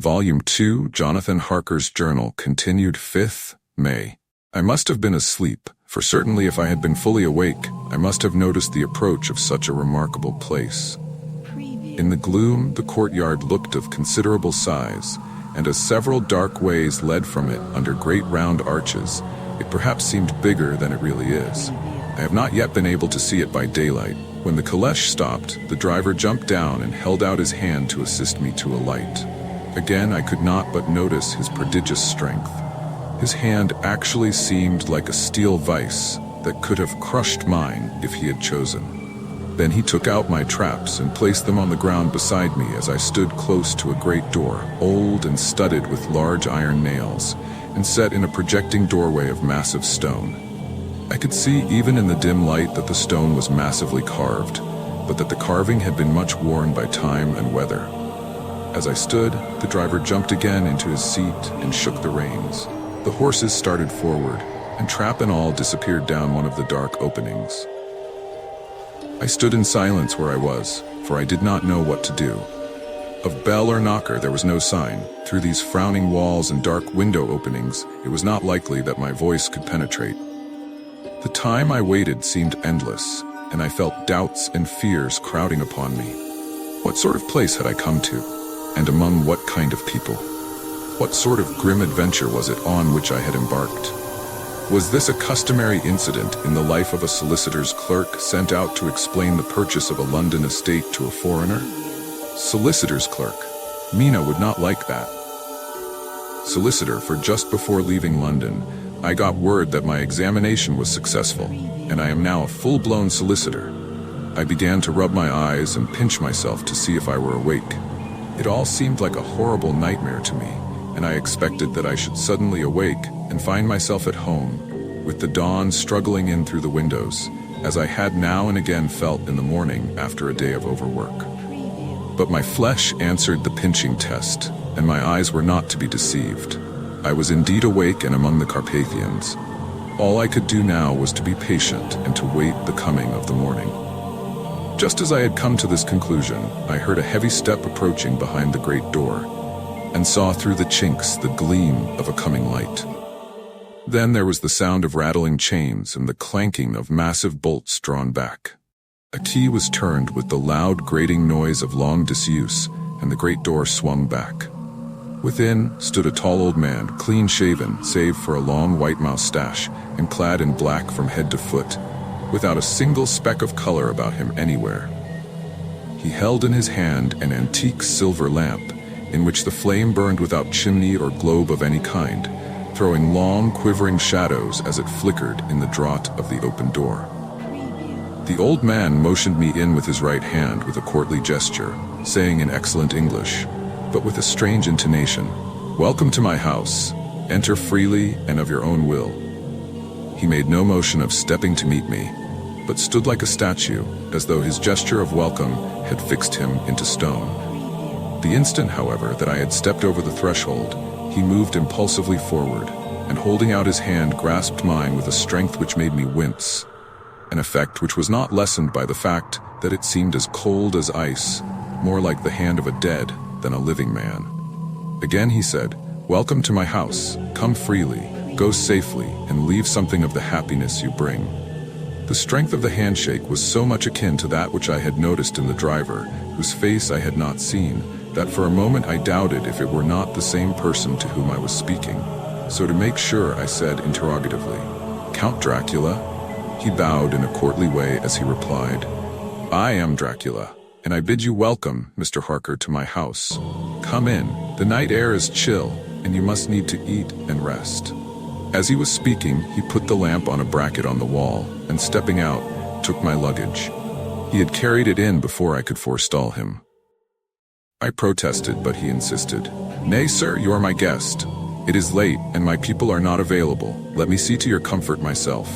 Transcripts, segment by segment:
Volume 2, Jonathan Harker's Journal, continued 5th May. I must have been asleep, for certainly if I had been fully awake, I must have noticed the approach of such a remarkable place. In the gloom, the courtyard looked of considerable size, and as several dark ways led from it under great round arches, it perhaps seemed bigger than it really is. I have not yet been able to see it by daylight. When the caleche stopped, the driver jumped down and held out his hand to assist me to alight. Again, I could not but notice his prodigious strength. His hand actually seemed like a steel vice that could have crushed mine if he had chosen. Then he took out my traps and placed them on the ground beside me as I stood close to a great door, old and studded with large iron nails, and set in a projecting doorway of massive stone. I could see even in the dim light that the stone was massively carved, but that the carving had been much worn by time and weather. As I stood, the driver jumped again into his seat and shook the reins. The horses started forward, and trap and all disappeared down one of the dark openings. I stood in silence where I was, for I did not know what to do. Of bell or knocker there was no sign. Through these frowning walls and dark window openings, it was not likely that my voice could penetrate. The time I waited seemed endless, and I felt doubts and fears crowding upon me. What sort of place had I come to? And among what kind of people? What sort of grim adventure was it on which I had embarked? Was this a customary incident in the life of a solicitor's clerk sent out to explain the purchase of a London estate to a foreigner? Solicitor's clerk. Mina would not like that. Solicitor, for just before leaving London, I got word that my examination was successful, and I am now a full-blown solicitor. I began to rub my eyes and pinch myself to see if I were awake. It all seemed like a horrible nightmare to me, and I expected that I should suddenly awake and find myself at home, with the dawn struggling in through the windows, as I had now and again felt in the morning after a day of overwork. But my flesh answered the pinching test, and my eyes were not to be deceived. I was indeed awake and among the Carpathians. All I could do now was to be patient and to wait the coming of the morning. Just as I had come to this conclusion, I heard a heavy step approaching behind the great door, and saw through the chinks the gleam of a coming light. Then there was the sound of rattling chains and the clanking of massive bolts drawn back. A key was turned with the loud grating noise of long disuse, and the great door swung back. Within stood a tall old man, clean-shaven, save for a long white moustache, and clad in black from head to foot, without a single speck of color about him anywhere. He held in his hand an antique silver lamp, in which the flame burned without chimney or globe of any kind, throwing long, quivering shadows as it flickered in the draught of the open door. The old man motioned me in with his right hand with a courtly gesture, saying in excellent English, but with a strange intonation, "Welcome to my house. Enter freely and of your own will." He made no motion of stepping to meet me, but stood like a statue, as though his gesture of welcome had fixed him into stone. The instant, however, that I had stepped over the threshold, he moved impulsively forward, and holding out his hand grasped mine with a strength which made me wince, an effect which was not lessened by the fact that it seemed as cold as ice, more like the hand of a dead than a living man. Again he said, "Welcome to my house. Come freely, go safely, and leave something of the happiness you bring." The strength of the handshake was so much akin to that which I had noticed in the driver, whose face I had not seen, that for a moment I doubted if it were not the same person to whom I was speaking. So to make sure, I said interrogatively, "Count Dracula?" He bowed in a courtly way as he replied, "I am Dracula, and I bid you welcome, Mr. Harker, to my house. Come in. The night air is chill, and you must need to eat and rest." As he was speaking, he put the lamp on a bracket on the wall, and stepping out, took my luggage. He had carried it in before I could forestall him. I protested, but he insisted. "Nay, sir, you are my guest. It is late, and my people are not available. Let me see to your comfort myself."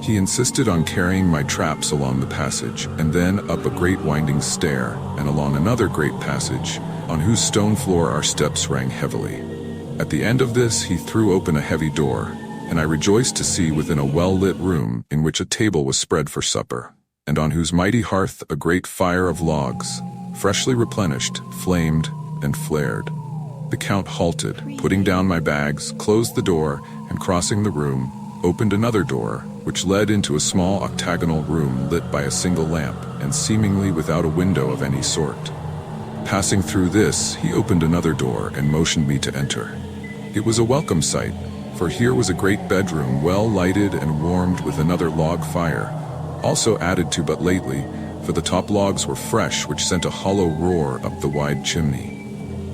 He insisted on carrying my traps along the passage, and then up a great winding stair, and along another great passage, on whose stone floor our steps rang heavily. At the end of this, he threw open a heavy door, and I rejoiced to see within a well-lit room in which a table was spread for supper, and on whose mighty hearth a great fire of logs, freshly replenished, flamed and flared. The Count halted, putting down my bags, closed the door, and crossing the room, opened another door, which led into a small octagonal room lit by a single lamp, and seemingly without a window of any sort. Passing through this, he opened another door and motioned me to enter. It was a welcome sight, for here was a great bedroom well lighted and warmed with another log fire, also added to but lately, for the top logs were fresh, which sent a hollow roar up the wide chimney.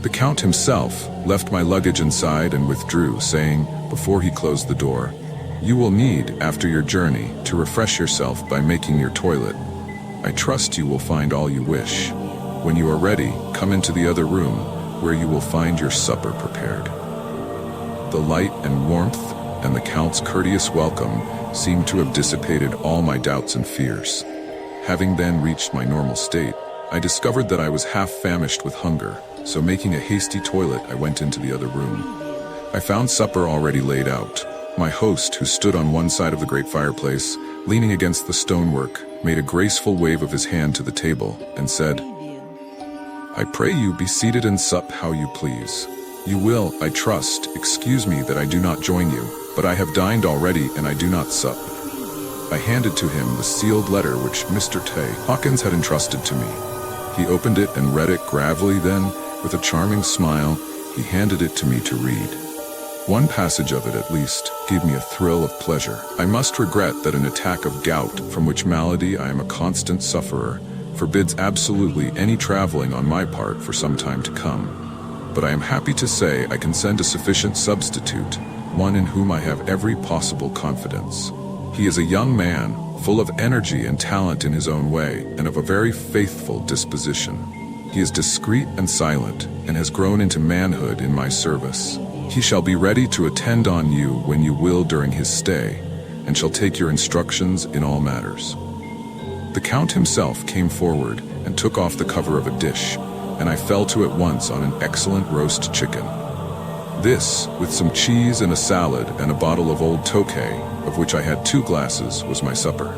The Count himself left my luggage inside and withdrew, saying, before he closed the door, "You will need, after your journey, to refresh yourself by making your toilet. I trust you will find all you wish. When you are ready, come into the other room, where you will find your supper prepared." The light and warmth and the Count's courteous welcome seemed to have dissipated all my doubts and fears. Having then reached my normal state, I discovered that I was half famished with hunger, so making a hasty toilet, I went into the other room. I found supper already laid out. My host, who stood on one side of the great fireplace, leaning against the stonework, made a graceful wave of his hand to the table and said, "I pray you be seated and sup how you please. You will, I trust, excuse me that I do not join you, but I have dined already and I do not sup." I handed to him the sealed letter which Mr. Hawkins had entrusted to me. He opened it and read it gravely, then, with a charming smile, he handed it to me to read. One passage of it, at least, gave me a thrill of pleasure. "I must regret that an attack of gout, from which malady I am a constant sufferer, forbids absolutely any traveling on my part for some time to come. But I am happy to say I can send a sufficient substitute, one in whom I have every possible confidence. He is a young man, full of energy and talent in his own way, and of a very faithful disposition. He is discreet and silent, and has grown into manhood in my service. He shall be ready to attend on you when you will during his stay, and shall take your instructions in all matters." The Count himself came forward and took off the cover of a dish, and I fell to at once on an excellent roast chicken. This, with some cheese and a salad and a bottle of old Tokay, of which I had 2 glasses, was my supper.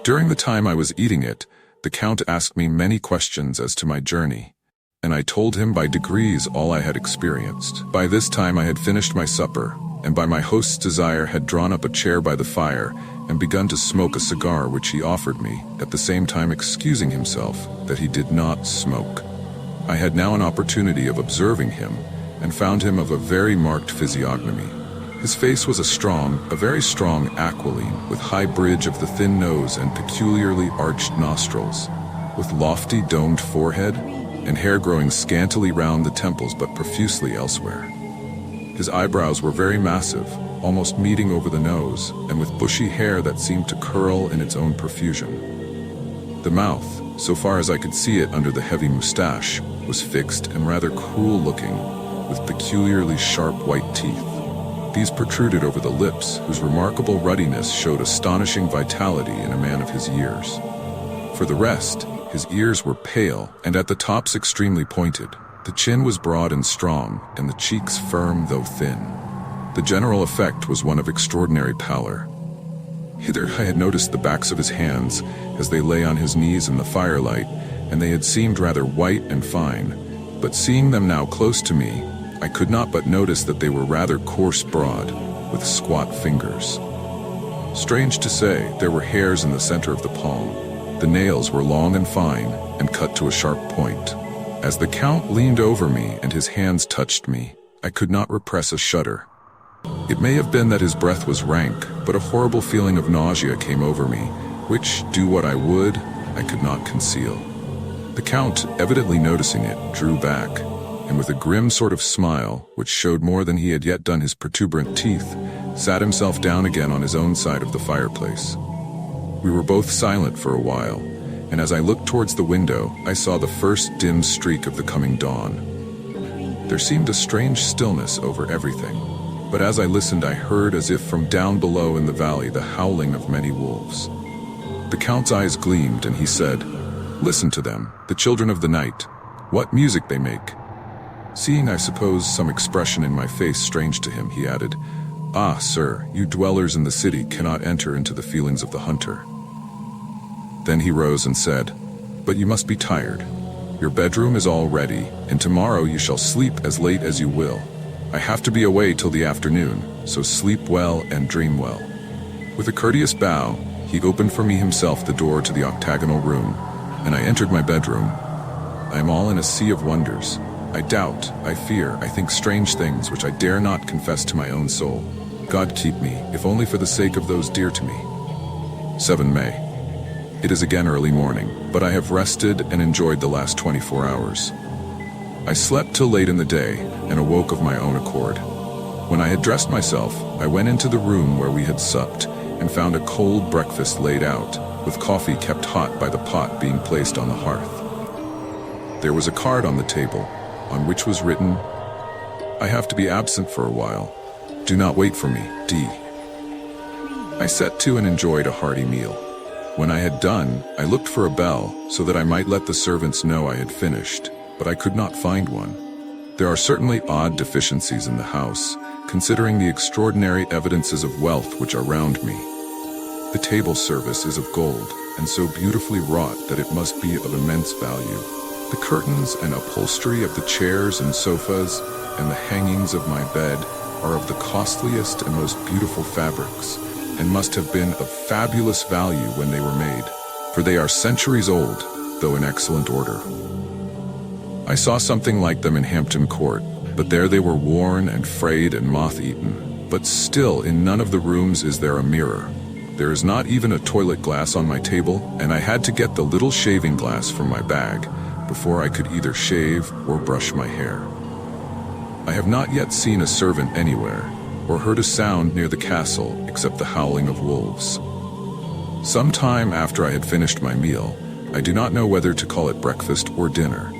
During the time I was eating it, the Count asked me many questions as to my journey, and I told him by degrees all I had experienced. By this time I had finished my supper, and by my host's desire had drawn up a chair by the fire and begun to smoke a cigar which he offered me, at the same time excusing himself that he did not smoke. I had now an opportunity of observing him, and found him of a very marked physiognomy. His face was a very strong aquiline, with high bridge of the thin nose and peculiarly arched nostrils, with lofty domed forehead, and hair growing scantily round the temples but profusely elsewhere. His eyebrows were very massive, almost meeting over the nose, and with bushy hair that seemed to curl in its own profusion. The mouth, so far as I could see it under the heavy moustache, was fixed and rather cruel-looking, with peculiarly sharp white teeth. These protruded over the lips, whose remarkable ruddiness showed astonishing vitality in a man of his years. For the rest, his ears were pale, and at the tops extremely pointed. The chin was broad and strong, and the cheeks firm though thin. The general effect was one of extraordinary pallor. Hither I had noticed the backs of his hands, as they lay on his knees in the firelight, and they had seemed rather white and fine, but seeing them now close to me, I could not but notice that they were rather coarse broad, with squat fingers. Strange to say, there were hairs in the center of the palm. The nails were long and fine, and cut to a sharp point. As the Count leaned over me and his hands touched me, I could not repress a shudder. It may have been that his breath was rank, but a horrible feeling of nausea came over me, which, do what I would, I could not conceal. The Count, evidently noticing it, drew back, and with a grim sort of smile, which showed more than he had yet done his protuberant teeth, sat himself down again on his own side of the fireplace. We were both silent for a while, and as I looked towards the window, I saw the first dim streak of the coming dawn. There seemed a strange stillness over everything, but as I listened I heard as if from down below in the valley the howling of many wolves. The Count's eyes gleamed, and he said, "Listen to them, the children of the night. What music they make." Seeing, I suppose, some expression in my face strange to him, he added, "Ah, sir, you dwellers in the city cannot enter into the feelings of the hunter." Then he rose and said, "But you must be tired. Your bedroom is all ready, and tomorrow you shall sleep as late as you will. I have to be away till the afternoon, so sleep well and dream well." With a courteous bow, he opened for me himself the door to the octagonal room, and I entered my bedroom. I am all in a sea of wonders. I doubt, I fear, I think strange things which I dare not confess to my own soul. God keep me, if only for the sake of those dear to me. 7 May. It is again early morning, but I have rested and enjoyed the last 24 hours. I slept till late in the day and awoke of my own accord. When I had dressed myself, I went into the room where we had supped and found a cold breakfast laid out, with coffee kept hot by the pot being placed on the hearth. There was a card on the table, on which was written, "I have to be absent for a while. Do not wait for me, D." I set to and enjoyed a hearty meal. When I had done, I looked for a bell so that I might let the servants know I had finished, but I could not find one. There are certainly odd deficiencies in the house, considering the extraordinary evidences of wealth which are round me. The table service is of gold, and so beautifully wrought that it must be of immense value. The curtains and upholstery of the chairs and sofas, and the hangings of my bed, are of the costliest and most beautiful fabrics, and must have been of fabulous value when they were made, for they are centuries old, though in excellent order. I saw something like them in Hampton Court, but there they were worn and frayed and moth-eaten. But still, in none of the rooms is there a mirror. There is not even a toilet glass on my table, and I had to get the little shaving glass from my bag before I could either shave or brush my hair. I have not yet seen a servant anywhere, or heard a sound near the castle except the howling of wolves. Some time after I had finished my meal, I do not know whether to call it breakfast or dinner,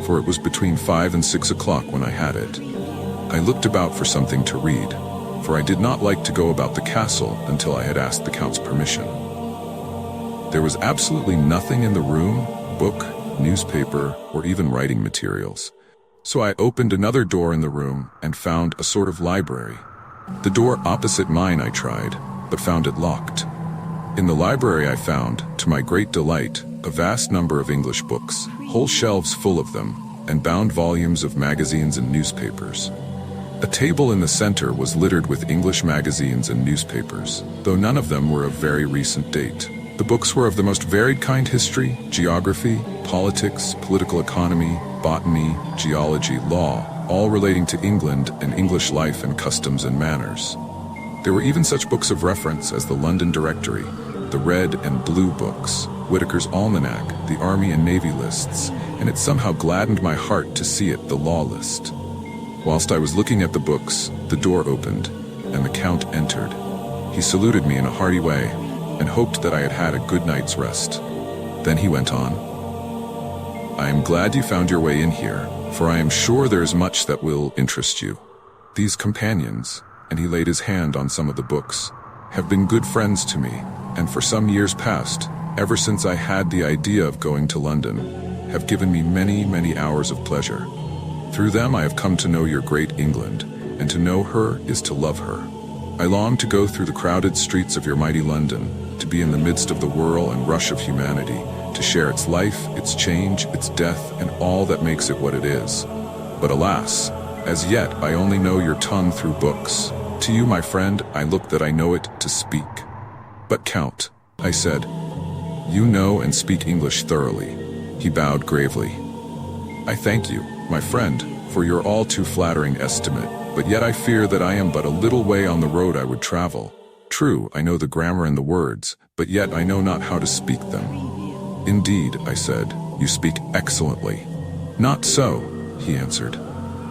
for it was between 5 and 6 o'clock when I had it. I looked about for something to read, for I did not like to go about the castle until I had asked the Count's permission. There was absolutely nothing in the room, book, newspaper, or even writing materials. So I opened another door in the room and found a sort of library. The door opposite mine I tried, but found it locked. In the library I found, to my great delight, a vast number of English books, whole shelves full of them, and bound volumes of magazines and newspapers. A table in the center was littered with English magazines and newspapers, though none of them were of very recent date. The books were of the most varied kind: history, geography, politics, political economy, botany, geology, law, all relating to England and English life and customs and manners. There were even such books of reference as the London Directory, the Red and Blue books, Whitaker's Almanac, the Army and Navy lists, and it somehow gladdened my heart to see it the law list. Whilst I was looking at the books, the door opened, and the Count entered. He saluted me in a hearty way, and hoped that I had had a good night's rest. Then he went on, "I am glad you found your way in here, for I am sure there is much that will interest you. These companions," and he laid his hand on some of the books, "have been good friends to me, and for some years past, ever since I had the idea of going to London, have given me many, many hours of pleasure. Through them I have come to know your great England, and to know her is to love her. I long to go through the crowded streets of your mighty London, to be in the midst of the whirl and rush of humanity, to share its life, its change, its death, and all that makes it what it is. But alas, as yet I only know your tongue through books. To you, my friend, I look that I know it to speak." "But Count," I said, "you know and speak English thoroughly." He bowed gravely. "I thank you, my friend, for your all too flattering estimate, but yet I fear that I am but a little way on the road I would travel. True, I know the grammar and the words, but yet I know not how to speak them." "Indeed," I said, "you speak excellently." "Not so," he answered.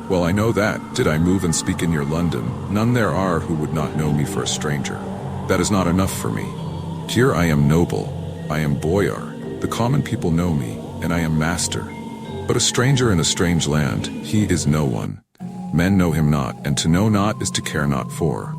"Well, I know that, did I move and speak in your London, none there are who would not know me for a stranger. That is not enough for me. Here I am noble, I am boyar, the common people know me, and I am master. But a stranger in a strange land, he is no one. Men know him not, and to know not is to care not for.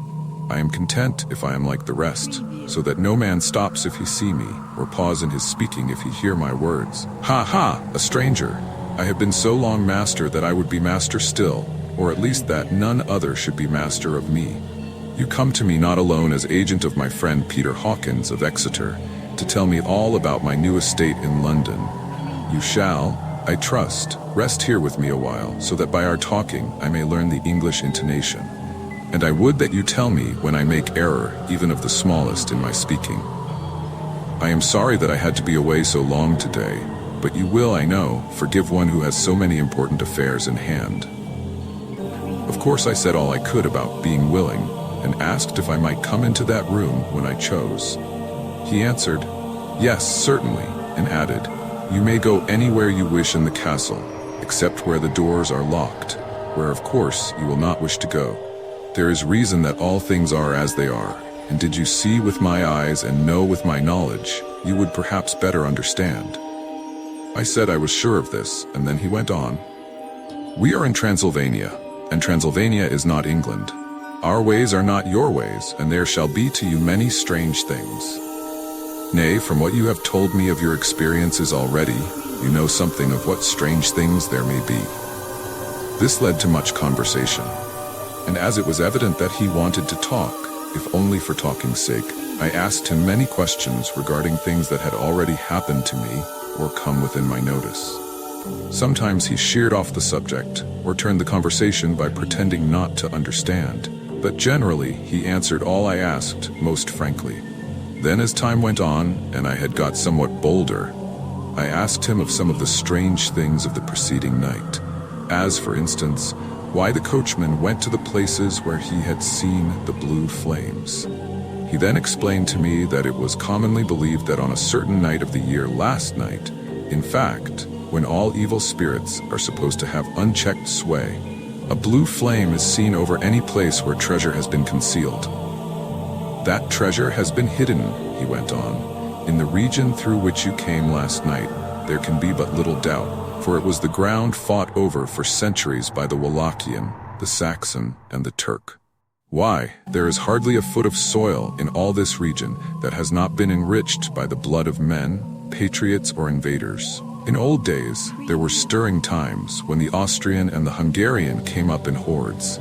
I am content if I am like the rest, so that no man stops if he see me, or pause in his speaking if he hear my words. Ha ha, a stranger! I have been so long master that I would be master still, or at least that none other should be master of me. You come to me not alone as agent of my friend Peter Hawkins of Exeter, to tell me all about my new estate in London. You shall, I trust. Rest here with me a while, so that by our talking I may learn the English intonation. And I would that you tell me when I make error, even of the smallest, in my speaking. I am sorry that I had to be away so long today, but you will, I know, forgive one who has so many important affairs in hand. Of course I said all I could about being willing, and asked if I might come into that room when I chose. He answered, "Yes, certainly," and added, "You may go anywhere you wish in the castle, except where the doors are locked, where of course you will not wish to go. There is reason that all things are as they are, and did you see with my eyes and know with my knowledge, you would perhaps better understand." I said I was sure of this, and then he went on, "We are in Transylvania, and Transylvania is not England. Our ways are not your ways, and there shall be to you many strange things. Nay, from what you have told me of your experiences already, you know something of what strange things there may be." This led to much conversation, and as it was evident that he wanted to talk, if only for talking's sake, I asked him many questions regarding things that had already happened to me or come within my notice. Sometimes he sheered off the subject, or turned the conversation by pretending not to understand, but generally he answered all I asked most frankly. Then as time went on, and I had got somewhat bolder, I asked him of some of the strange things of the preceding night, as, for instance, why the coachman went to the places where he had seen the blue flames. He then explained to me that it was commonly believed that on a certain night of the year last night, in fact, when all evil spirits are supposed to have unchecked sway, a blue flame is seen over any place where treasure has been concealed. That treasure has been hidden, he went on, in the region through which you came last night. There can be but little doubt, for it was the ground fought over for centuries by the Wallachian, the Saxon, and the Turk. Why, there is hardly a foot of soil in all this region that has not been enriched by the blood of men, patriots, or invaders. In old days, there were stirring times when the Austrian and the Hungarian came up in hordes,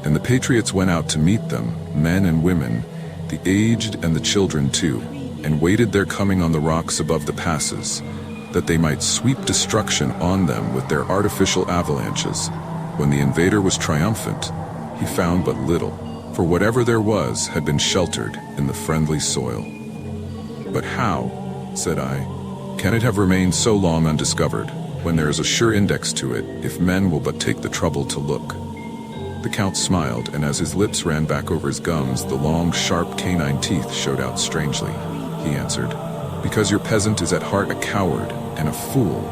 and the patriots went out to meet them, men and women, the aged and the children too, and waited their coming on the rocks above the passes, that they might sweep destruction on them with their artificial avalanches. When the invader was triumphant, he found but little, for whatever there was had been sheltered in the friendly soil. "But how," said I, "can it have remained so long undiscovered, when there is a sure index to it, if men will but take the trouble to look?" The Count smiled, and as his lips ran back over his gums, the long, sharp canine teeth showed out strangely. He answered, "Because your peasant is at heart a coward and a fool.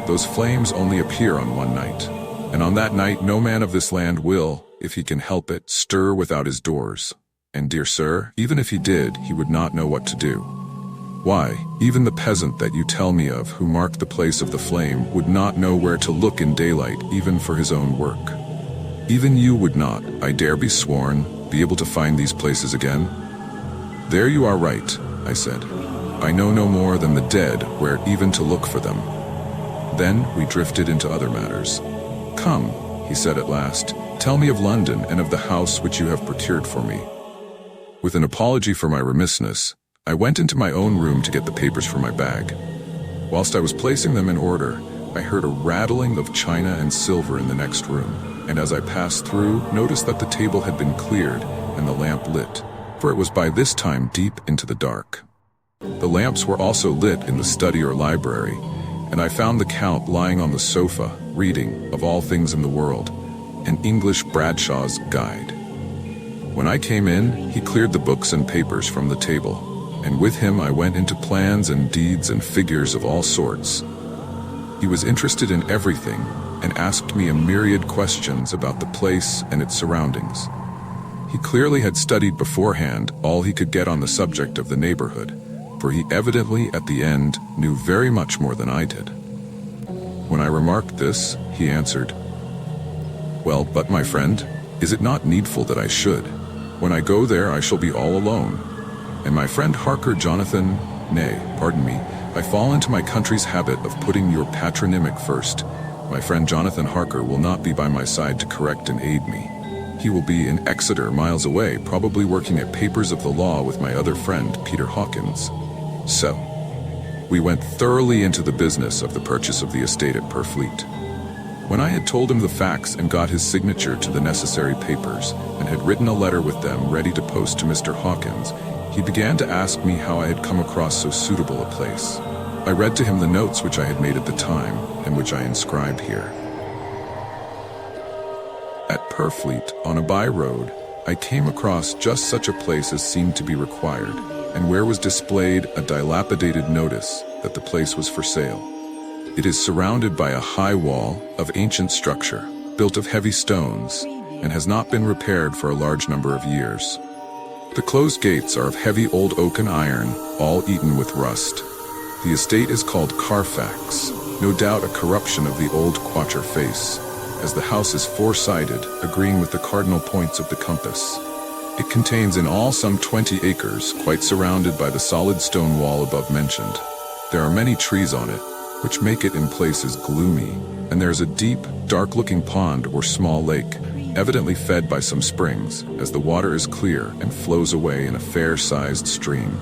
Those flames only appear on one night, and on that night no man of this land will, if he can help it, stir without his doors. And, dear sir, even if he did, he would not know what to do. Why, even the peasant that you tell me of, who marked the place of the flame, would not know where to look in daylight, even for his own work. Even you would not, I dare be sworn, be able to find these places again?" "There you are right," I said. "I know no more than the dead where even to look for them." Then we drifted into other matters. "Come," he said at last, "tell me of London and of the house which you have procured for me." With an apology for my remissness, I went into my own room to get the papers from my bag. Whilst I was placing them in order, I heard a rattling of china and silver in the next room, and as I passed through, noticed that the table had been cleared and the lamp lit, for it was by this time deep into the dark. The lamps were also lit in the study or library, and I found the Count lying on the sofa, reading, of all things in the world, an English Bradshaw's Guide. When I came in, he cleared the books and papers from the table, and with him I went into plans and deeds and figures of all sorts. He was interested in everything, and asked me a myriad questions about the place and its surroundings. He clearly had studied beforehand all he could get on the subject of the neighborhood, for he evidently, at the end, knew very much more than I did. When I remarked this, he answered, "Well, but my friend, is it not needful that I should? When I go there I shall be all alone. And my friend Harker pardon me, I fall into my country's habit of putting your patronymic first. My friend Jonathan Harker will not be by my side to correct and aid me. He will be in Exeter, miles away, probably working at papers of the law with my other friend, Peter Hawkins. So, We went thoroughly into the business of the purchase of the estate at Purfleet. When I had told him the facts and got his signature to the necessary papers, and had written a letter with them ready to post to Mr. Hawkins, he began to ask me how I had come across so suitable a place. I read to him the notes which I had made at the time, and which I inscribe here. At Purfleet, on a by-road, I came across just such a place as seemed to be required, and where was displayed a dilapidated notice that the place was for sale. It is surrounded by a high wall of ancient structure, built of heavy stones, and has not been repaired for a large number of years. The closed gates are of heavy old oak and iron, all eaten with rust. The estate is called Carfax, no doubt a corruption of the old Quacher face, as the house is four-sided, agreeing with the cardinal points of the compass. It contains in all some 20 acres, quite surrounded by the solid stone wall above mentioned. There are many trees on it, which make it in places gloomy, and there is a deep, dark-looking pond or small lake, evidently fed by some springs, as the water is clear and flows away in a fair-sized stream.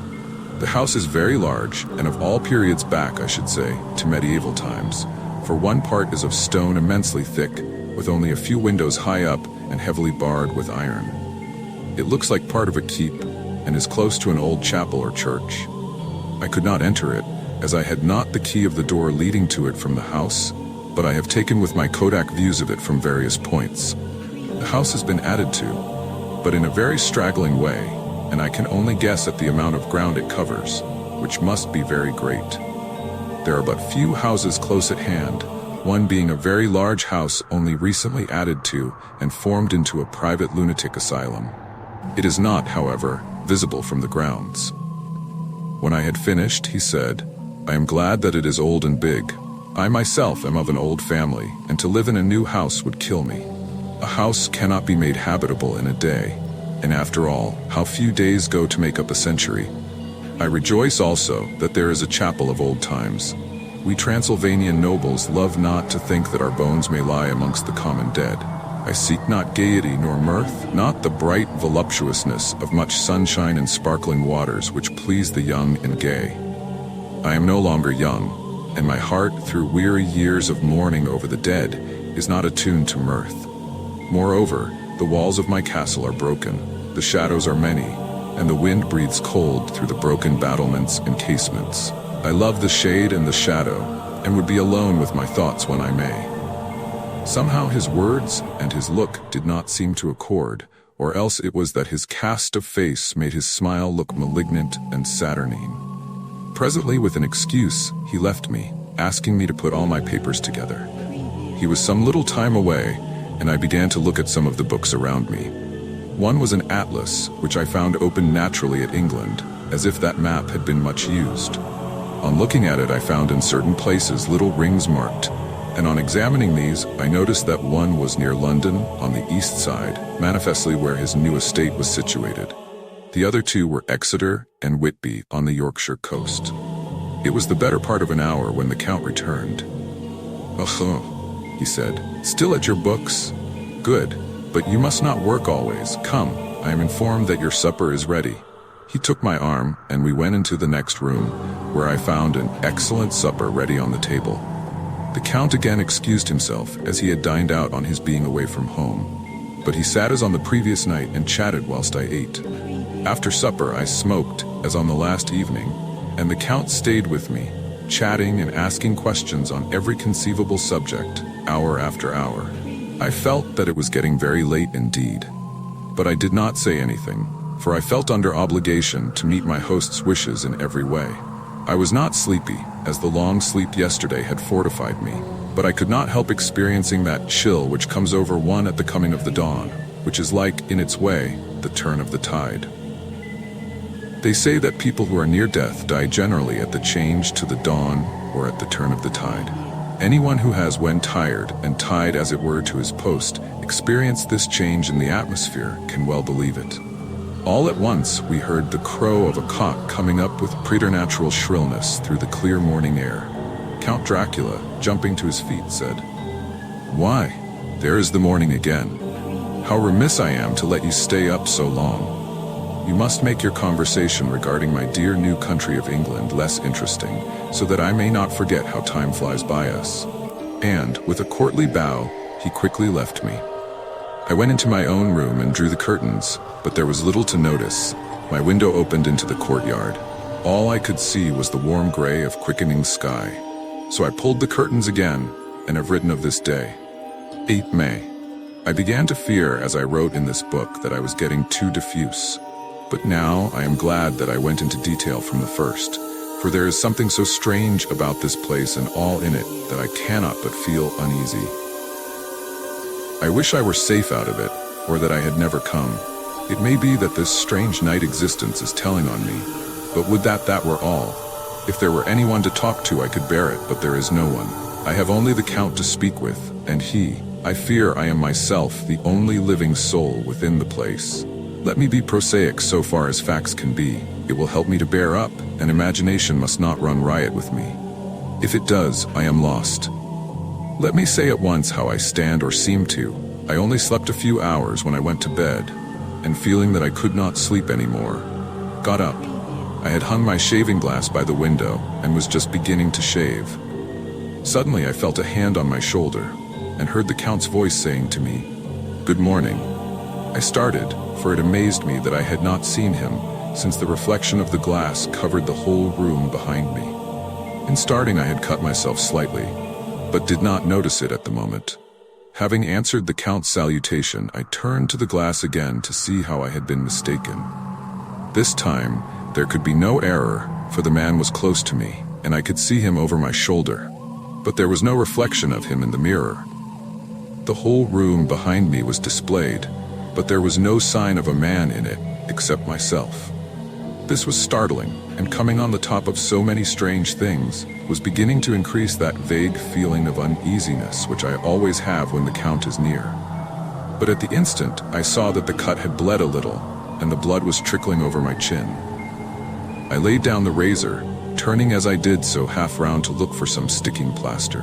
The house is very large, and of all periods back, I should say, to medieval times, for one part is of stone immensely thick, with only a few windows high up and heavily barred with iron. It looks like part of a keep, and is close to an old chapel or church. I could not enter it, as I had not the key of the door leading to it from the house, but I have taken with my Kodak views of it from various points. The house has been added to, but in a very straggling way, and I can only guess at the amount of ground it covers, which must be very great. There are but few houses close at hand, one being a very large house only recently added to and formed into a private lunatic asylum. It is not, however, visible from the grounds. When I had finished, he said, "I am glad that it is old and big. I myself am of an old family, and to live in a new house would kill me. A house cannot be made habitable in a day, and after all, how few days go to make up a century. I rejoice also that there is a chapel of old times. We Transylvanian nobles love not to think that our bones may lie amongst the common dead. I seek not gaiety nor mirth, not the bright voluptuousness of much sunshine and sparkling waters which please the young and gay. I am no longer young, and my heart, through weary years of mourning over the dead, is not attuned to mirth. Moreover, the walls of my castle are broken, the shadows are many, and the wind breathes cold through the broken battlements and casements. I love the shade and the shadow, and would be alone with my thoughts when I may." Somehow his words and his look did not seem to accord, or else it was that his cast of face made his smile look malignant and saturnine. Presently, with an excuse, he left me, asking me to put all my papers together. He was some little time away, and I began to look at some of the books around me. One was an atlas, which I found open naturally at England, as if that map had been much used. On looking at it, I found in certain places little rings marked, and on examining these, I noticed that one was near London, on the east side, manifestly where his new estate was situated. The other two were Exeter and Whitby, on the Yorkshire coast. It was the better part of an hour when the Count returned. "Oh," he said, "still at your books? Good. But you must not work always. Come, I am informed that your supper is ready." He took my arm, and we went into the next room, where I found an excellent supper ready on the table. The Count again excused himself, as he had dined out on his being away from home. But he sat as on the previous night and chatted whilst I ate. After supper I smoked, as on the last evening, and the Count stayed with me, chatting and asking questions on every conceivable subject, hour after hour. I felt that it was getting very late indeed. But I did not say anything, for I felt under obligation to meet my host's wishes in every way. I was not sleepy, as the long sleep yesterday had fortified me, but I could not help experiencing that chill which comes over one at the coming of the dawn, which is like, in its way, the turn of the tide. They say that people who are near death die generally at the change to the dawn or at the turn of the tide. Anyone who has, when tired and tied as it were to his post, experienced this change in the atmosphere can well believe it. All at once we heard the crow of a cock coming up with preternatural shrillness through the clear morning air. Count Dracula, jumping to his feet, said, "Why, there is the morning again. How remiss I am to let you stay up so long." You must make your conversation regarding my dear new country of England less interesting, so that I may not forget how time flies by us." And, with a courtly bow, he quickly left me. I went into my own room and drew the curtains, but there was little to notice. My window opened into the courtyard. All I could see was the warm gray of quickening sky. So I pulled the curtains again, and have written of this day. 8 May. I began to fear as I wrote in this book that I was getting too diffuse. But now I am glad that I went into detail from the first, for there is something so strange about this place and all in it that I cannot but feel uneasy. I wish I were safe out of it, or that I had never come. It may be that this strange night existence is telling on me, but would that were all. If there were anyone to talk to, I could bear it, but there is no one. I have only the Count to speak with, and I fear I am myself the only living soul within the place. Let me be prosaic so far as facts can be. It will help me to bear up, and imagination must not run riot with me. If it does, I am lost. Let me say at once how I stand or seem to. I only slept a few hours when I went to bed, and feeling that I could not sleep anymore, got up. I had hung my shaving glass by the window and was just beginning to shave. Suddenly I felt a hand on my shoulder and heard the Count's voice saying to me, "Good morning." I started, for it amazed me that I had not seen him, since the reflection of the glass covered the whole room behind me. In starting I had cut myself slightly, but did not notice it at the moment. Having answered the Count's salutation, I turned to the glass again to see how I had been mistaken. This time, there could be no error, for the man was close to me, and I could see him over my shoulder. But there was no reflection of him in the mirror. The whole room behind me was displayed, but there was no sign of a man in it, except myself. This was startling, and coming on the top of so many strange things, was beginning to increase that vague feeling of uneasiness which I always have when the Count is near. But at the instant, I saw that the cut had bled a little, and the blood was trickling over my chin. I laid down the razor, turning as I did so half round to look for some sticking plaster.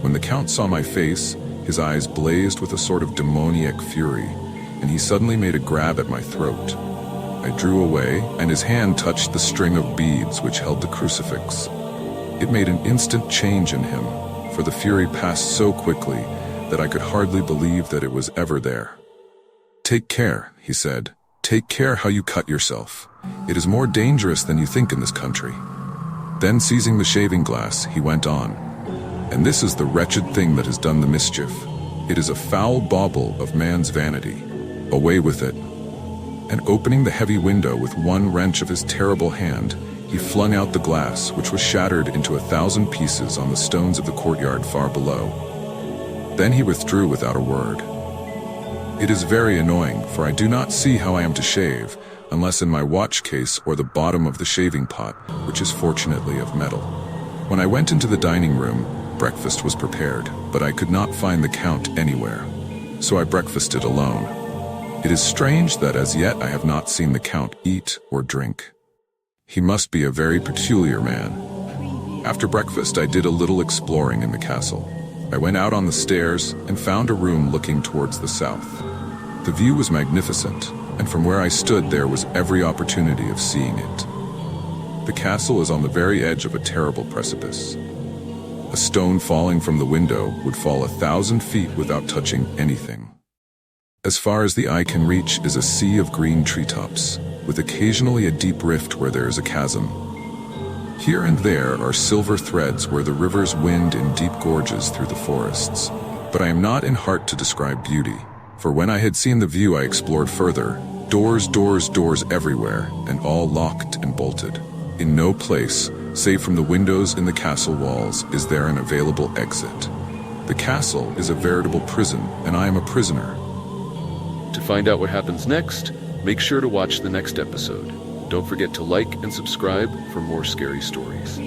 When the Count saw my face, his eyes blazed with a sort of demoniac fury, and he suddenly made a grab at my throat. I drew away, and his hand touched the string of beads which held the crucifix. It made an instant change in him, for the fury passed so quickly that I could hardly believe that it was ever there. "Take care," he said. "Take care how you cut yourself. It is more dangerous than you think in this country." Then seizing the shaving glass, he went on, "And this is the wretched thing that has done the mischief. It is a foul bauble of man's vanity. Away with it." And opening the heavy window with one wrench of his terrible hand, he flung out the glass, which was shattered into 1,000 pieces on the stones of the courtyard far below. Then he withdrew without a word. It is very annoying, for I do not see how I am to shave, unless in my watch case or the bottom of the shaving pot, which is fortunately of metal. When I went into the dining room, breakfast was prepared, but I could not find the Count anywhere, so I breakfasted alone. It is strange that as yet I have not seen the Count eat or drink. He must be a very peculiar man. After breakfast I did a little exploring in the castle. I went out on the stairs and found a room looking towards the south. The view was magnificent, and from where I stood there was every opportunity of seeing it. The castle is on the very edge of a terrible precipice. A stone falling from the window would fall 1,000 feet without touching anything. As far as the eye can reach is a sea of green treetops, with occasionally a deep rift where there is a chasm. Here and there are silver threads where the rivers wind in deep gorges through the forests. But I am not in heart to describe beauty, for when I had seen the view I explored further. Doors, doors, doors everywhere, and all locked and bolted. In no place, save from the windows in the castle walls, is there an available exit. The castle is a veritable prison, and I am a prisoner. To find out what happens next, make sure to watch the next episode. Don't forget to like and subscribe for more scary stories.